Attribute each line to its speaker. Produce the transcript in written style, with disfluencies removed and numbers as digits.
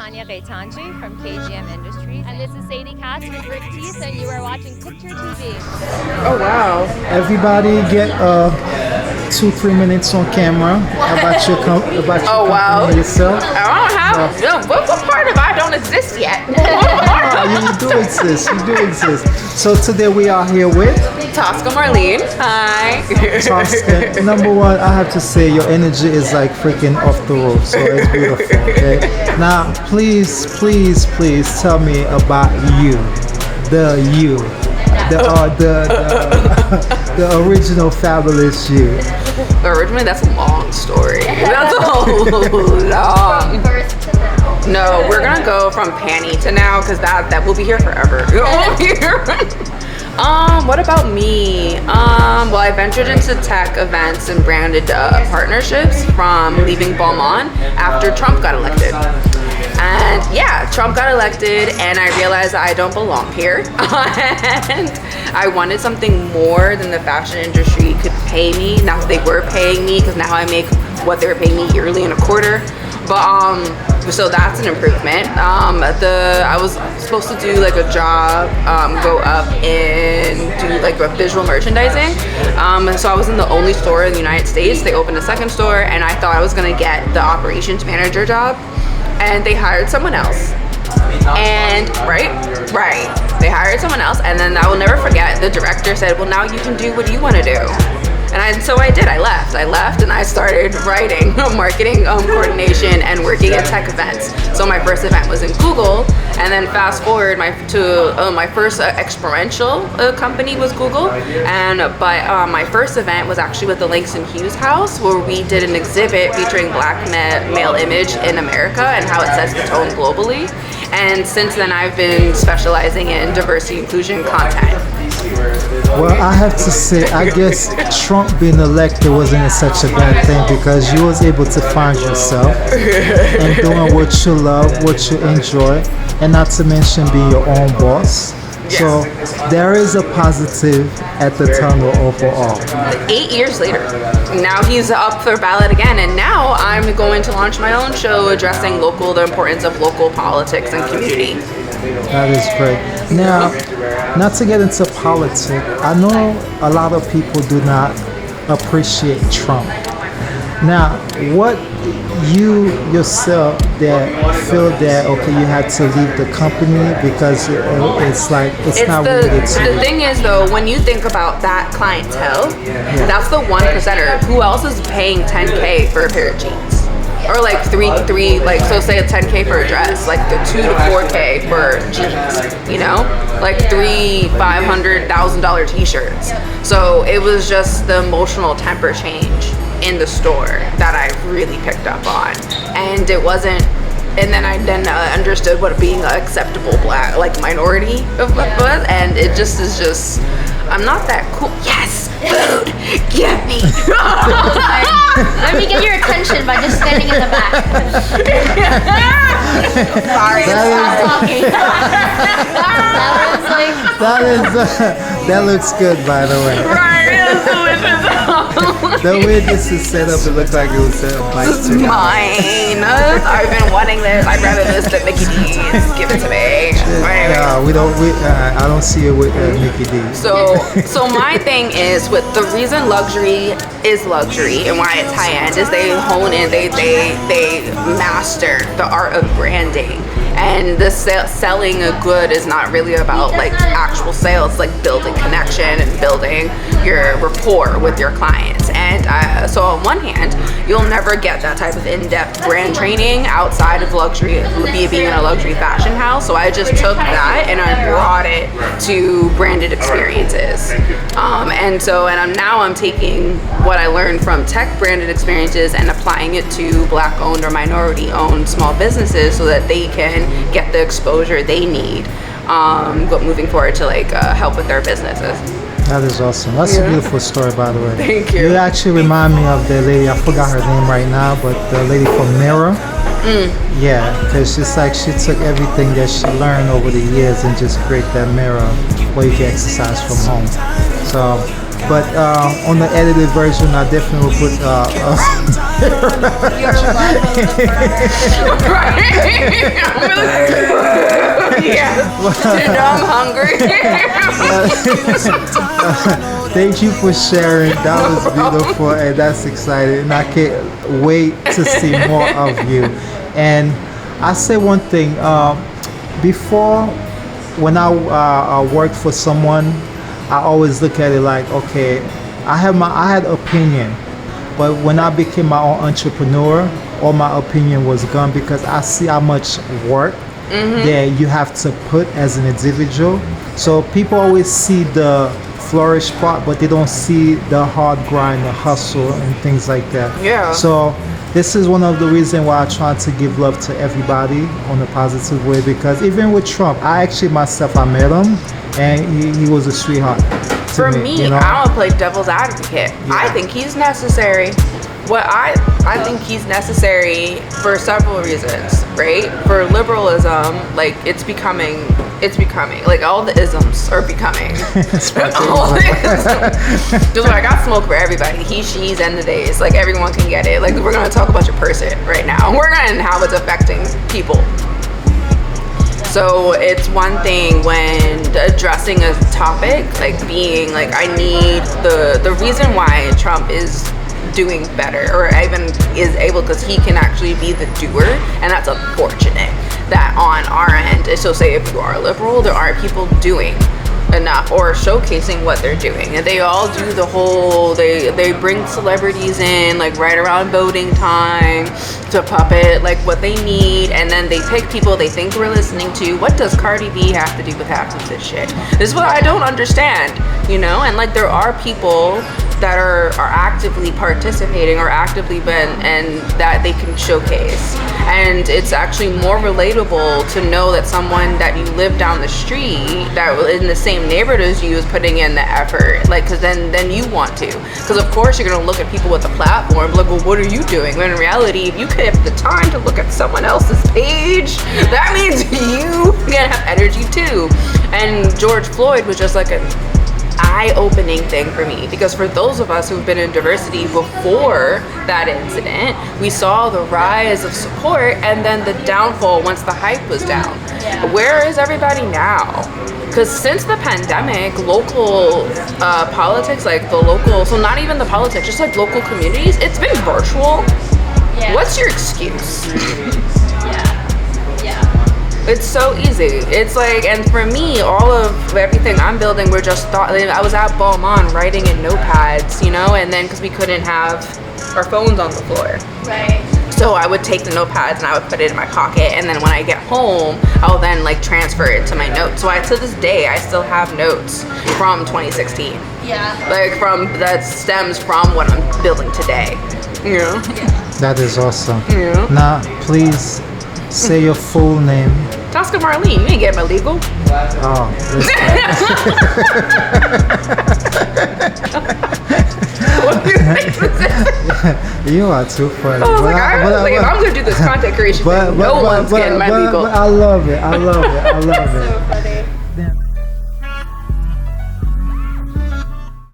Speaker 1: Tanya Gaitanji from KGM Industries.
Speaker 2: And this is Sadie Katz with Rick Teese, and you are watching Picture TV.
Speaker 3: Oh wow!
Speaker 4: Everybody get 2-3 minutes on camera about your
Speaker 3: Oh wow!
Speaker 4: company yourself.
Speaker 3: I don't have. What part of I don't exist yet?
Speaker 4: You do exist. You do exist. So today we are here with
Speaker 3: Tosca Marlene. Hi.
Speaker 4: Tosca. Number one, I have to say your energy is like freaking off the roof. So it's beautiful. Okay. Now, please tell me about you, the the original fabulous you.
Speaker 3: Originally, that's a long story. That's a long. No, we're gonna go from Panty to now because that will be here forever. What about me? Well, I ventured into tech events and branded partnerships from leaving Beaumont after Trump got elected. And yeah, Trump got elected and I realized I don't belong here. And I wanted something more than the fashion industry could pay me. Not that they were paying me, because now I make what they were paying me yearly and a quarter. But so that's an improvement. I was supposed to do like a job, go up and do like visual merchandising. So I was in the only store in the United States. They opened a second store and I thought I was gonna get the operations manager job, and they hired someone else. And right, they hired someone else, and then I will never forget, the director said, well, now you can do what you want to do. So I did. I left and I started writing marketing coordination and working at tech events. So my first event was in Google, and then fast forward my first experiential company was Google, but my first event was actually with the Langston Hughes House, where we did an exhibit featuring Black male image in America and how it sets the tone globally. And since then, I've been specializing in diversity inclusion content.
Speaker 4: Well, I have to say, I guess Trump being elected wasn't such a bad thing, because you was able to find yourself and doing what you love, what you enjoy, and not to mention being your own boss.
Speaker 3: Yes.
Speaker 4: So there is a positive at the tunnel overall.
Speaker 3: 8 years later, now he's up for ballot again, and now I'm going to launch my own show addressing the importance of local politics and community.
Speaker 4: That is great. Now, not to get into politics, I know a lot of people do not appreciate Trump. Now, what you yourself that feel that, okay, you had to leave the company because it's not related to
Speaker 3: the thing is, though, when you think about that clientele, that's the 1%er. Who else is paying $10K for a pair of jeans? Or like three, like, so say a $10K for a dress, like the $2,000 to $4,000 for jeans, you know, like $500,000 t-shirts. So it was just the emotional temper change in the store that I really picked up on, and it wasn't. And then I understood what being an acceptable black, like, minority of was, and it just is just, I'm not that cool. Yes, food, get me.
Speaker 2: Let me get your attention by just standing in the back.
Speaker 3: Sorry,
Speaker 2: Stop talking.
Speaker 4: that looks good, by the way.
Speaker 3: Right, it's delicious.
Speaker 4: The way this is set up, it looks like it was set up by
Speaker 3: This is mine. I've been wanting this. I'd rather this than Mickey D's. Give it to me.
Speaker 4: No, we don't. I don't see it with Mickey D.
Speaker 3: So my thing is, with the reason luxury is luxury and why it's high end is they hone in, they master the art of branding. And the selling a good is not really about like actual sales, like building connection and building your rapport with your clients. And so on one hand, you'll never get that type of in-depth brand training outside of luxury, being in a luxury fashion house. So I just took that and I brought it to branded experiences. I'm taking what I learned from tech branded experiences and applying it to Black-owned or minority-owned small businesses so that they can get the exposure they need moving forward to help with their businesces.
Speaker 4: That is awesome. That's a beautiful story, by the way.
Speaker 3: Thank you.
Speaker 4: You actually remind me of the lady, I forgot her name right now, but the lady from Mirror. Yeah, because it's like she took everything that she learned over the years and just create that mirror where you can exercise from home. So But on the edited version, I definitely will put.
Speaker 2: Your love of the bird.
Speaker 3: Right? I'm really, yeah. You know I'm hungry.
Speaker 4: Thank you for sharing. That was beautiful, and that's exciting. And I can't wait to see more of you. And I say one thing. Before, when I worked for someone, I always look at it like, okay, I had opinion, but when I became my own entrepreneur, all my opinion was gone because I see how much work that you have to put as an individual. So people always see the flourish part, but they don't see the hard grind, the hustle, and things like that.
Speaker 3: Yeah.
Speaker 4: So this is one of the reasons why I try to give love to everybody on a positive way, because even with Trump, I met him, and he was a sweetheart to
Speaker 3: For me,
Speaker 4: you know?
Speaker 3: I don't play devil's advocate. I think he's necessary. I think he's necessary for several reasons, right? For liberalism, like it's becoming like all the isms are becoming. All the isms. Just like I got smoke for everybody. He, she's, and the days. Like everyone can get it. Like we're gonna talk about your person right now. We're gonna how it's affecting people. So it's one thing when addressing a topic, like being like, I need the reason why Trump is doing better or even is able, because he can actually be the doer, and that's unfortunate that on our end. So say if you are a liberal, there aren't people doing enough or showcasing what they're doing, and they all do the whole they bring celebrities in like right around voting time to puppet like what they need, and then they pick people they think we're listening to. What does Cardi B have to do with half of this shit? This is what I don't understand, you know. And like there are people that are actively participating or actively been, and that they can showcase, and it's actually more relatable to know that someone that you live down the street that in the same neighborhood as you is putting in the effort, like, because then you want to, because of course you're going to look at people with a platform like, well, what are you doing? When in reality, if you could have the time to look at someone else's page, that means you can have energy too. And George Floyd was just like an eye-opening thing for me, because for those of us who've been in diversity before that incident, we saw the rise of support and then the downfall once the hype was down. Where is everybody now? Because since the pandemic, local politics, like the local, so not even the politics, just like local communities, it's been virtual. What's your excuse? It's so easy. It's like, and for me, all of everything I'm building, we're just I was at Beaumont writing in notepads, you know, and then because we couldn't have our phones on the floor.
Speaker 2: Right.
Speaker 3: So I would take the notepads and I would put it in my pocket, and then when I get home, I'll then like transfer it to my notes. So to this day, I still have notes from 2016.
Speaker 2: Yeah.
Speaker 3: Like that stems from what I'm building today. You know?
Speaker 4: That is awesome.
Speaker 3: Yeah.
Speaker 4: Now, please say your full name.
Speaker 3: Tosca Marlene, you ain't getting my legal.
Speaker 4: Oh,
Speaker 3: What do you think?
Speaker 4: you are too funny.
Speaker 3: I was like, if I'm gonna do this content creation thing, no one's getting my legal.
Speaker 4: But I love it. I love it. I love it.
Speaker 2: So funny.